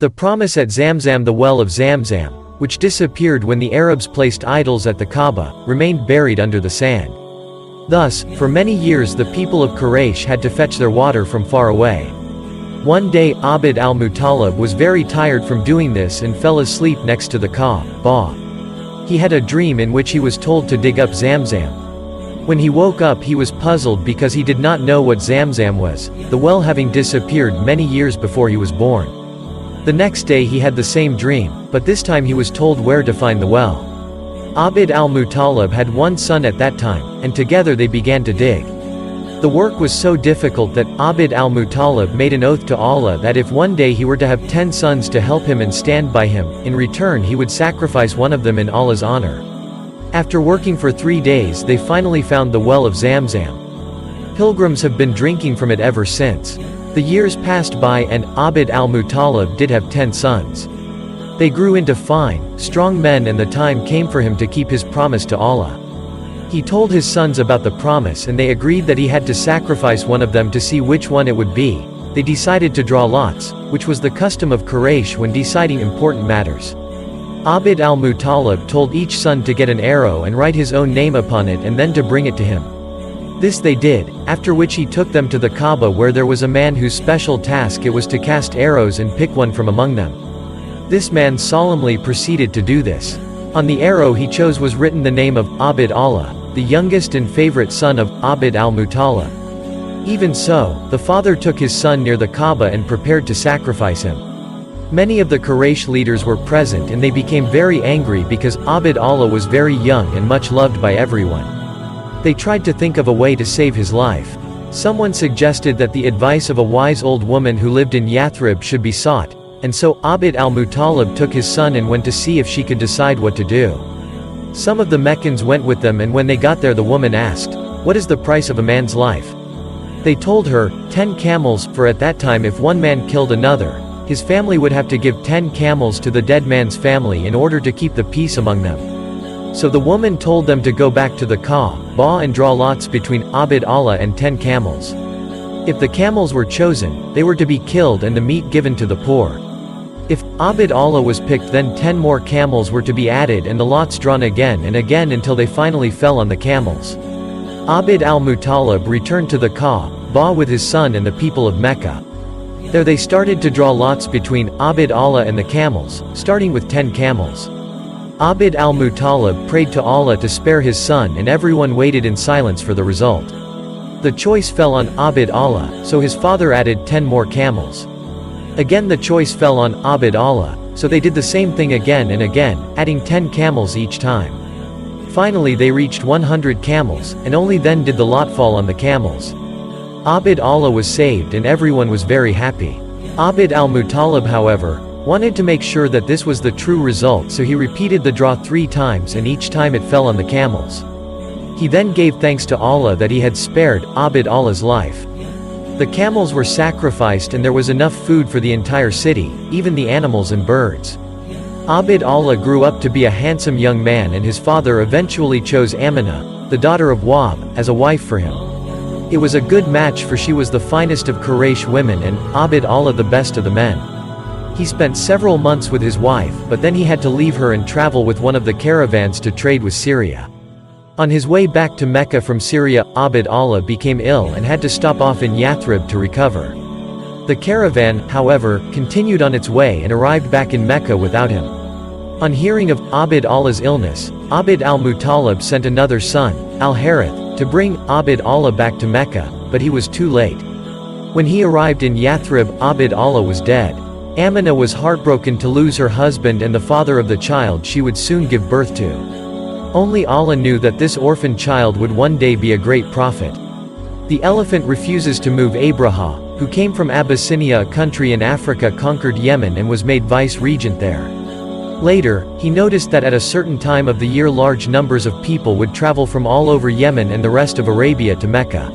The promise at Zamzam, the well of Zamzam, which disappeared when the Arabs placed idols at the Kaaba, remained buried under the sand. Thus, for many years the people of Quraysh had to fetch their water from far away. One day Abd al-Muttalib was very tired from doing this and fell asleep next to the Kaaba. He had a dream in which he was told to dig up Zamzam. When he woke up he was puzzled because he did not know what Zamzam was, the well having disappeared many years before he was born. The next day he had the same dream, but this time he was told where to find the well. Abd al-Muttalib had one son at that time, and together they began to dig. The work was so difficult that Abd al-Muttalib made an oath to Allah that if one day he were to have 10 sons to help him and stand by him, in return he would sacrifice one of them in Allah's honor. After working for 3 days they finally found the well of Zamzam. Pilgrims have been drinking from it ever since. The years passed by and Abd al-Muttalib did have 10 sons. They grew into fine, strong men and the time came for him to keep his promise to Allah. He told his sons about the promise and they agreed that he had to sacrifice one of them to see which one it would be. They decided to draw lots, which was the custom of Quraysh when deciding important matters. Abd al-Muttalib told each son to get an arrow and write his own name upon it and then to bring it to him. This they did, after which he took them to the Kaaba where there was a man whose special task it was to cast arrows and pick one from among them. This man solemnly proceeded to do this. On the arrow he chose was written the name of Abd Allah, the youngest and favorite son of Abd al-Muttalib. Even so, the father took his son near the Kaaba and prepared to sacrifice him. Many of the Quraysh leaders were present and they became very angry because Abd Allah was very young and much loved by everyone. They tried to think of a way to save his life. Someone suggested that the advice of a wise old woman who lived in Yathrib should be sought, and so Abd al-Muttalib took his son and went to see if she could decide what to do. Some of the Meccans went with them and when they got there the woman asked, "What is the price of a man's life?" They told her, 10 camels, for at that time if one man killed another, his family would have to give 10 camels to the dead man's family in order to keep the peace among them. So the woman told them to go back to the Kaaba and draw lots between Abd Allah and 10 camels. If the camels were chosen, they were to be killed and the meat given to the poor. If Abd Allah was picked then 10 more camels were to be added and the lots drawn again and again until they finally fell on the camels. Abd al-Muttalib returned to the Kaaba with his son and the people of Mecca. There they started to draw lots between Abd Allah and the camels, starting with 10 camels. Abd al-Muttalib prayed to Allah to spare his son and everyone waited in silence for the result. The choice fell on Abd Allah, so his father added 10 more camels. Again the choice fell on Abd Allah, so they did the same thing again and again, adding 10 camels each time. Finally they reached 100 camels, and only then did the lot fall on the camels. Abd Allah was saved and everyone was very happy. Abd al-Muttalib, however, wanted to make sure that this was the true result, so he repeated the draw 3 times and each time it fell on the camels. He then gave thanks to Allah that he had spared Abd Allah's life. The camels were sacrificed and there was enough food for the entire city, even the animals and birds. Abd Allah grew up to be a handsome young man and his father eventually chose Amina, the daughter of Wahb, as a wife for him. It was a good match for she was the finest of Quraysh women and Abd Allah the best of the men. He spent several months with his wife, but then he had to leave her and travel with one of the caravans to trade with Syria. On his way back to Mecca from Syria, Abd Allah became ill and had to stop off in Yathrib to recover. The caravan, however, continued on its way and arrived back in Mecca without him. On hearing of Abd Allah's illness, Abd al-Muttalib sent another son, al-Harith, to bring Abd Allah back to Mecca, but he was too late. When he arrived in Yathrib, Abd Allah was dead. Amina was heartbroken to lose her husband and the father of the child she would soon give birth to. Only Allah knew that this orphan child would one day be a great prophet. The elephant refuses to move. Abraha, who came from Abyssinia, a country in Africa, conquered Yemen and was made vice-regent there. Later, he noticed that at a certain time of the year large numbers of people would travel from all over Yemen and the rest of Arabia to Mecca.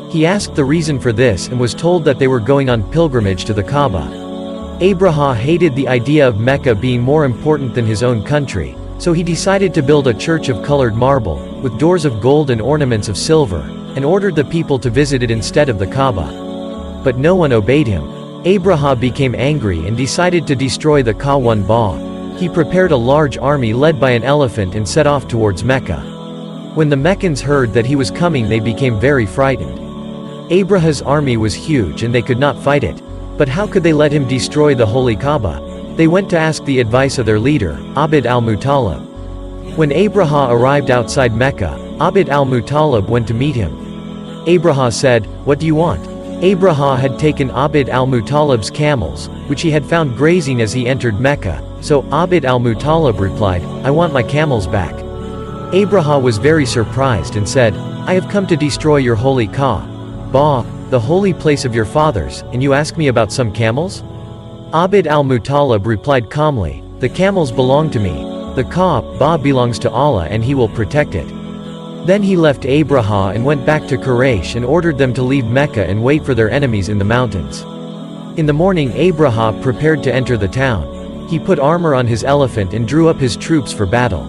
He asked the reason for this and was told that they were going on pilgrimage to the Kaaba. Abraha hated the idea of Mecca being more important than his own country, so he decided to build a church of colored marble, with doors of gold and ornaments of silver, and ordered the people to visit it instead of the Kaaba. But no one obeyed him. Abraha became angry and decided to destroy the Ka-1 He prepared a large army led by an elephant and set off towards Mecca. When the Meccans heard that he was coming, they became very frightened. Abraha's army was huge and they could not fight it. But how could they let him destroy the holy Kaaba? They went to ask the advice of their leader, Abd al-Muttalib. When Abraha arrived outside Mecca, Abd al-Muttalib went to meet him. Abraha said, "What do you want?" Abraha had taken Abd al-Muttalib's camels, which he had found grazing as he entered Mecca, so Abd al-Muttalib replied, "I want my camels back." Abraha was very surprised and said, "I have come to destroy your holy Kaaba, the holy place of your fathers, and you ask me about some camels?" Abd al-Muttalib replied calmly, "The camels belong to me. The Kaaba belongs to Allah and He will protect it." Then he left Abraha and went back to Quraysh and ordered them to leave Mecca and wait for their enemies in the mountains. In the morning, Abraha prepared to enter the town. He put armor on his elephant and drew up his troops for battle.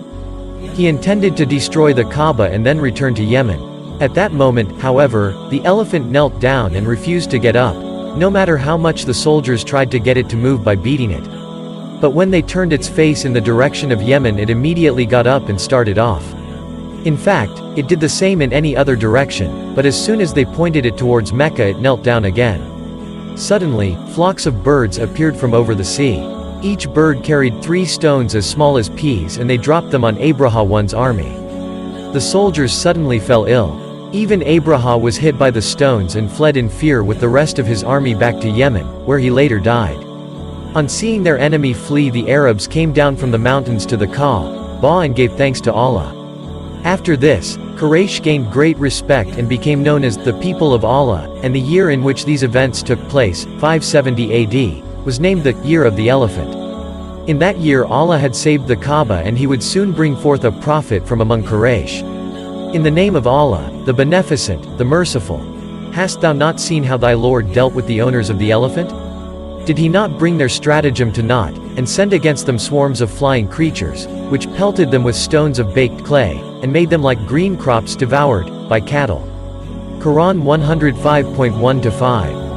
He intended to destroy the Kaaba and then return to Yemen. At that moment, however, the elephant knelt down and refused to get up, no matter how much the soldiers tried to get it to move by beating it. But when they turned its face in the direction of Yemen, it immediately got up and started off. In fact, it did the same in any other direction, but as soon as they pointed it towards Mecca, it knelt down again. Suddenly, flocks of birds appeared from over the sea. Each bird carried 3 stones as small as peas and they dropped them on Abraha's army. The soldiers suddenly fell ill. Even Abraha was hit by the stones and fled in fear with the rest of his army back to Yemen, where he later died. On seeing their enemy flee, the Arabs came down from the mountains to the Kaaba and gave thanks to Allah. After this, Quraysh gained great respect and became known as the people of Allah, and the year in which these events took place, 570 AD, was named the Year of the Elephant. In that year Allah had saved the Kaaba and He would soon bring forth a prophet from among Quraysh. In the name of Allah, the Beneficent, the Merciful. Hast thou not seen how thy Lord dealt with the owners of the elephant? Did He not bring their stratagem to naught, and send against them swarms of flying creatures, which pelted them with stones of baked clay, and made them like green crops devoured by cattle? Quran 105.1-5.